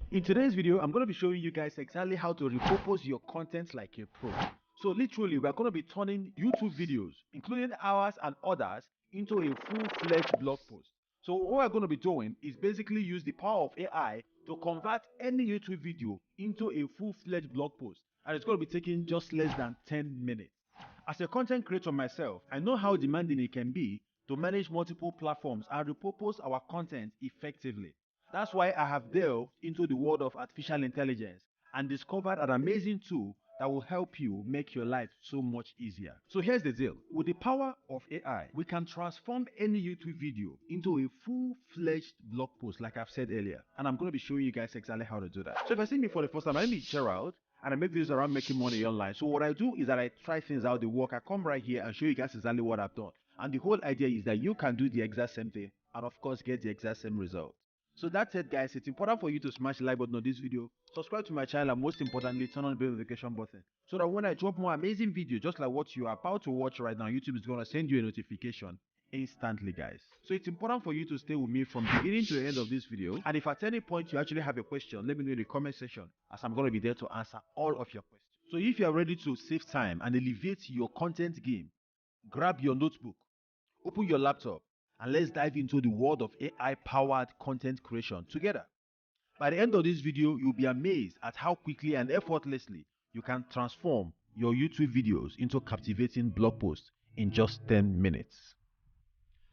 In today's video, I'm going to be showing you guys exactly how to repurpose your content like a pro. So literally, we're going to be turning YouTube videos, including ours and others, into a full-fledged blog post. So what we're going to be doing is basically use the power of AI to convert any YouTube video into a full-fledged blog post. And it's going to be taking just less than 10 minutes. As a content creator myself, I know how demanding it can be to manage multiple platforms and repurpose our content effectively. That's why I have delved into the world of artificial intelligence and discovered an amazing tool that will help you make your life so much easier. So here's the deal. With the power of AI, we can transform any YouTube video into a full-fledged blog post like I've said earlier. And I'm going to be showing you guys exactly how to do that. So if you see me for the first time, my name is Gerald and I make videos around making money online. So what I do is that I try things out, the work. I come right here and show you guys exactly what I've done. And the whole idea is that you can do the exact same thing and of course get the exact same result. So that's it guys, it's important for you to smash the like button on this video, subscribe to my channel, and most importantly turn on the bell notification button so that when I drop more amazing videos just like what you are about to watch right now, YouTube is going to send you a notification instantly guys. So it's important for you to stay with me from beginning to the end of this video, and if at any point you actually have a question, let me know in the comment section as I'm going to be there to answer all of your questions. So if you are ready to save time and elevate your content game, grab your notebook, open your laptop, and let's dive into the world of AI-powered content creation together. By the end of this video, you'll be amazed at how quickly and effortlessly you can transform your YouTube videos into captivating blog posts in just 10 minutes.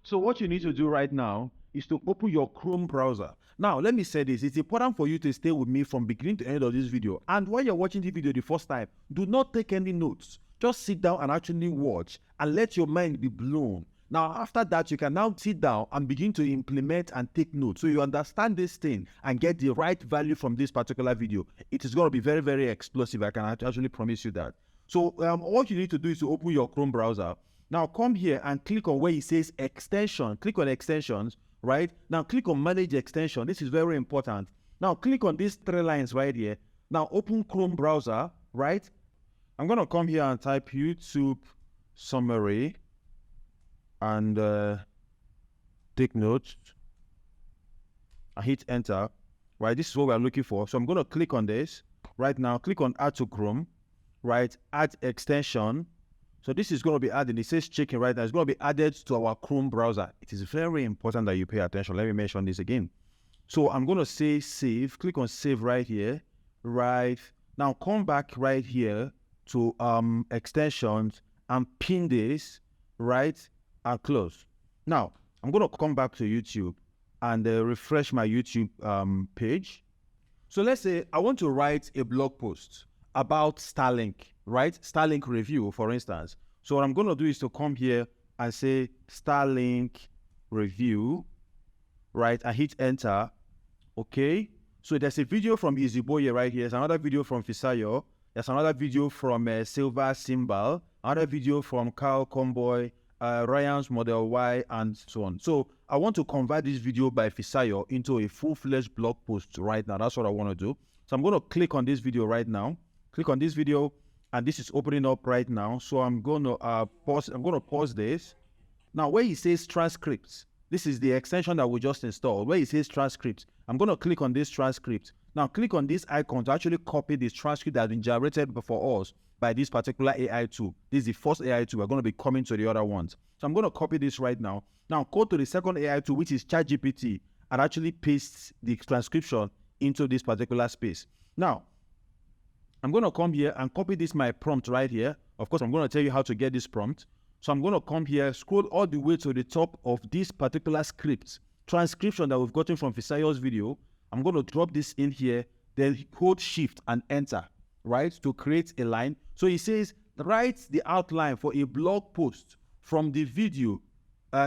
So what you need to do right now is to open your Chrome browser. Now, let me say this. It's important for you to stay with me from beginning to end of this video. And while you're watching the video the first time, do not take any notes. Just sit down and actually watch and let your mind be blown. Now, after that, you can now sit down and begin to implement and take notes so you understand this thing and get the right value from this particular video. It is going to be very, very explosive. I can actually promise you that. So what you need to do is to open your Chrome browser. Now come here and click on where it says extension. Click on extensions, right? Now click on manage extension. This is very important. Now click on these three lines right here. Now open Chrome browser, right? I'm going to come here and type YouTube summary and take notes. I hit enter, right? This is what we're looking for. So I'm going to click on this right now. Click on add to Chrome, right? Add extension. So this is going to be added. It says checking right now. It's going to be added to our Chrome browser. It is very important that you pay attention. Let me mention this again. So I'm going to say save. Click on save right here. Right now, come back right here to extensions and pin this, right, and close. Now I'm going to come back to YouTube and refresh my YouTube page. So let's say I want to write a blog post about Starlink, right? Starlink review, for instance. So what I'm going to do is to come here and say Starlink review, right? I hit enter. Okay. So there's a video from Easyboye right here. There's another video from Fisayo. There's another video from Silver Symbol. Another video from Carl Comboy, Ryan's Model Y, and so on. So I want to convert this video by Fisayo into a full-fledged blog post right now. That's what I want to do. So I'm going to click on this video right now. Click on this video, and this is opening up right now. So I'm going to pause. I'm going to pause this. Now, where it says transcripts, this is the extension that we just installed. Where it says transcripts, I'm going to click on this transcript. Now, click on this icon to actually copy this transcript that has been generated for us by this particular AI tool. This is the first AI tool. We're going to be coming to the other ones. So I'm going to copy this right now. Now, go to the second AI tool, which is ChatGPT, and actually paste the transcription into this particular space. Now, I'm going to come here and copy this my prompt right here. Of course, I'm going to tell you how to get this prompt. So I'm going to come here, scroll all the way to the top of this particular script, transcription that we've gotten from Fisayo's video. I'm going to drop this in here, then hold shift and enter, right, to create a line. So it says, write the outline for a blog post from the video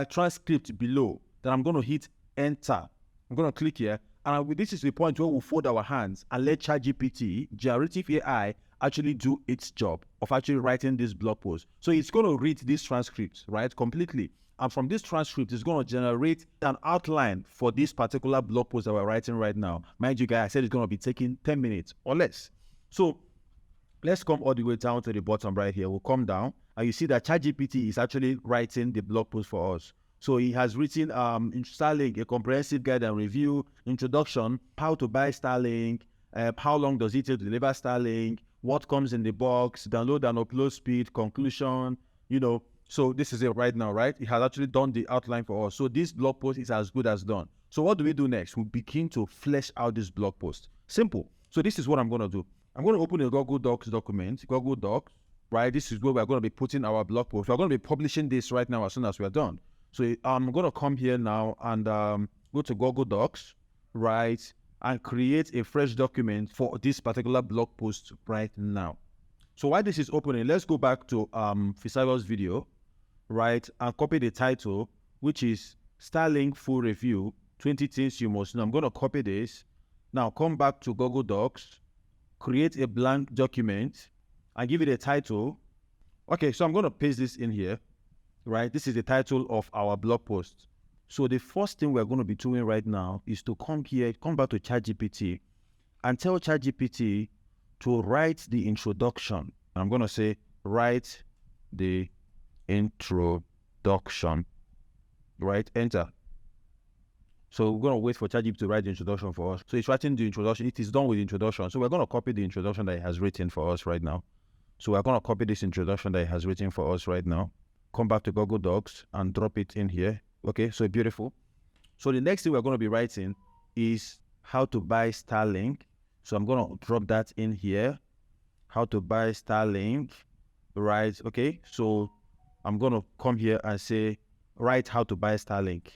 transcript below. Then I'm going to hit enter. I'm going to click here. And this is the point where we'll fold our hands and let ChatGPT, generative AI, actually do its job of actually writing this blog post. So it's going to read this transcript, right, completely. And from this transcript, it's going to generate an outline for this particular blog post that we're writing right now. Mind you guys, I said it's going to be taking 10 minutes or less. So let's come all the way down to the bottom right here. We'll come down and you see that ChatGPT is actually writing the blog post for us. So he has written in Starlink, a comprehensive guide and review, introduction, how to buy Starlink, how long does it take to deliver Starlink, what comes in the box, download and upload speed, conclusion, So this is it right now, right? It has actually done the outline for us. So this blog post is as good as done. So what do we do next? We begin to flesh out this blog post. Simple. So this is what I'm going to do. I'm going to open a Google Docs document, Google Docs, right? This is where we're going to be putting our blog post. We're going to be publishing this right now as soon as we're done. So I'm going to come here now and go to Google Docs, right? And create a fresh document for this particular blog post right now. So while this is opening, let's go back to Fisayo's video, right? And copy the title, which is Starlink Full Review, 20 Things You Must Know. I'm going to copy this. Now come back to Google Docs, create a blank document, and give it a title. Okay, so I'm going to paste this in here, right? This is the title of our blog post. So the first thing we're going to be doing right now is to come back to ChatGPT and tell ChatGPT to write the introduction. I'm going to say, write the introduction, right? Enter. So we're going to wait for ChatGPT to write the introduction for us. So it's writing the introduction. It is done with the introduction. So we're going to copy the introduction that it has written for us right now. So we're going to copy this introduction that it has written for us right now. Come back to Google Docs and drop it in here. Okay, so beautiful. So the next thing we're going to be writing is how to buy Starlink. So I'm going to drop that in here. How to buy Starlink, right? Okay, so I'm going to come here and say, write how to buy Starlink.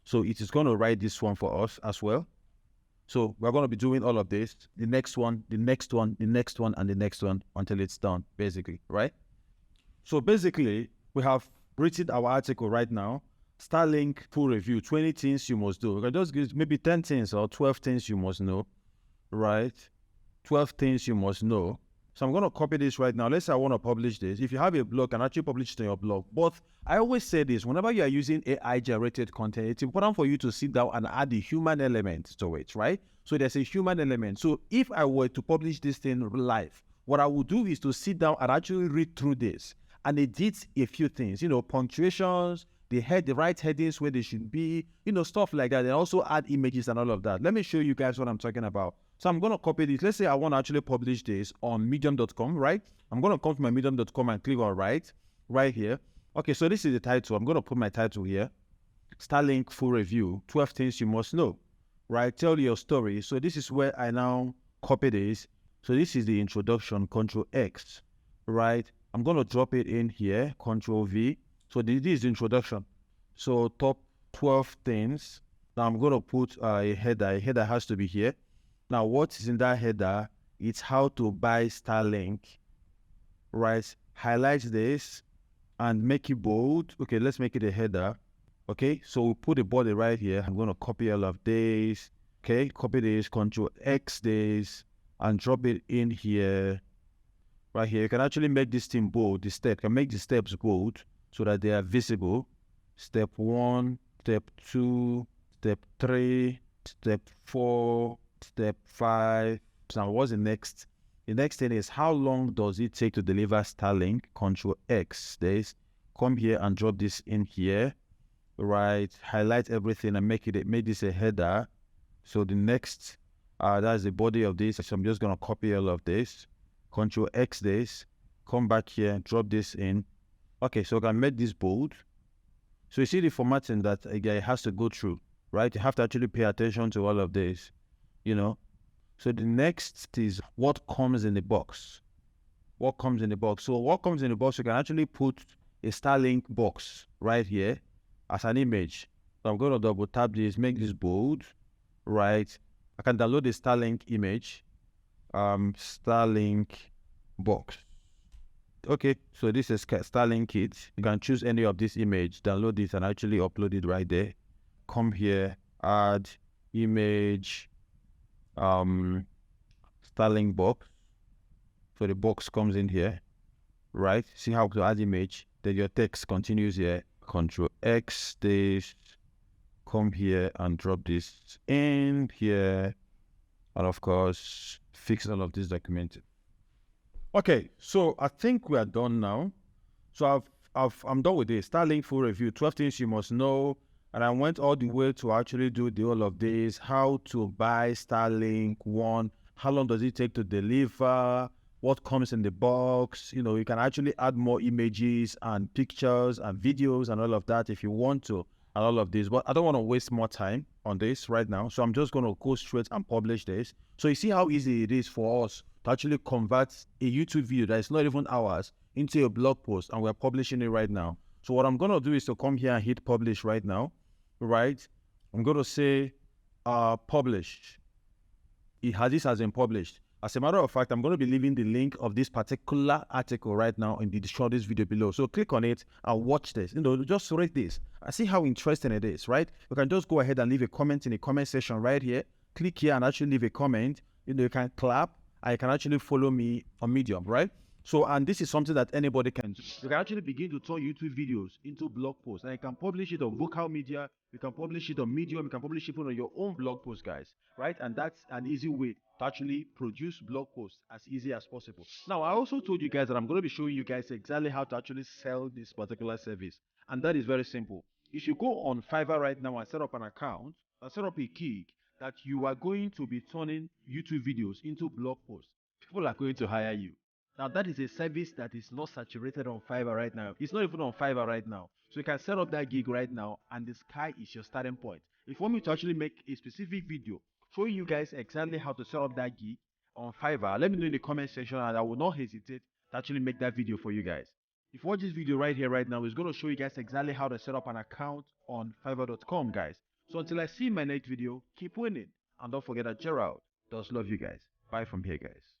So it is going to write this one for us as well. So we're going to be doing all of this, the next one, the next one, the next one, and the next one until it's done, basically, right? So basically, we have written our article right now, Starlink Full Review, 20 things you must do. We can just give maybe 10 things or 12 things you must know, right? 12 things you must know. So I'm going to copy this right now. Let's say I want to publish this. If you have a blog, you can actually publish it on your blog. But I always say this, whenever you are using AI-generated content, it's important for you to sit down and add the human element to it, right? So there's a human element. So if I were to publish this thing live, what I would do is to sit down and actually read through this and edit a few things, punctuations, the right headings where they should be, stuff like that. And also add images and all of that. Let me show you guys what I'm talking about. So I'm going to copy this. Let's say I want to actually publish this on medium.com, right? I'm going to come to my medium.com and click on right here. Okay, so this is the title. I'm going to put my title here. Starlink Full Review, 12 things you must know, right? Tell your story. So this is where I now copy this. So this is the introduction, Control X, right? I'm going to drop it in here, Control V. So this is the introduction. So top 12 things. Now I'm going to put a header. A header has to be here. Now, what is in that header? It's how to buy Starlink, right? Highlight this and make it bold. Okay, let's make it a header. Okay, so we put the body right here. I'm going to copy all of this. Okay, copy this, Control X this, and drop it in here. Right here, you can actually make this thing bold. The step, you can make the steps bold so that they are visible. Step 1, step 2, step 3, step 4, step 5. Now, what's the next? The next thing is how long does it take to deliver Starlink? Control X this. Come here and drop this in here. Right, highlight everything and make this a header. So the next, that's the body of this. So I'm just gonna copy all of this. Control X this. Come back here, drop this in. Okay, so I can make this bold. So you see the formatting that it has to go through, right? You have to actually pay attention to all of this. So the next is what comes in the box. What comes in the box? So what comes in the box, you can actually put a Starlink box right here as an image. So I'm going to double tap this, make this bold, right? I can download the Starlink image, Starlink box. Okay, so this is Starlink kit. You can choose any of this image, download it and actually upload it right there. Come here, add image, Starlink box. So the box comes in here, right? See how to add image, then your text continues here. Control X this, come here and drop this in here, and of course fix all of this document. Okay, so I think we are done now. So I've I'm done with this. Starlink full review, 12 things you must know. And I went all the way to actually do the all of this. How to buy Starlink One. How long does it take to deliver? What comes in the box? You know, you can actually add more images and pictures and videos and all of that if you want to, and all of this. But I don't want to waste more time on this right now. So I'm just going to go straight and publish this. So you see how easy it is for us to actually convert a YouTube video that is not even ours into a blog post, and we're publishing it right now. So what I'm going to do is to come here and hit publish right now, right? I'm going to say publish. This has been published. As a matter of fact, I'm going to be leaving the link of this particular article right now in the description of this video below. So click on it and watch this. You know, just read this. I see how interesting it is, right? You can just go ahead and leave a comment in the comment section right here. Click here and actually leave a comment. You know, you can clap and you can actually follow me on Medium, right? So, and this is something that anybody can do. You can actually begin to turn YouTube videos into blog posts, and you can publish it on vocal media, you can publish it on Medium, you can publish it on your own blog post, guys, right? And that's an easy way to actually produce blog posts as easy as possible. Now, I also told you guys that I'm going to be showing you guys exactly how to actually sell this particular service, and that is very simple. If you go on Fiverr right now and set up an account, and set up a gig that you are going to be turning YouTube videos into blog posts, people are going to hire you. Now, that is a service that is not saturated on Fiverr right now. It's not even on Fiverr right now. So you can set up that gig right now, and the sky is your starting point. If you want me to actually make a specific video showing you guys exactly how to set up that gig on Fiverr, let me know in the comment section, and I will not hesitate to actually make that video for you guys. If you watch this video right here, right now, it's going to show you guys exactly how to set up an account on Fiverr.com, guys. So until I see my next video, keep winning. And don't forget that Gerald does love you guys. Bye from here, guys.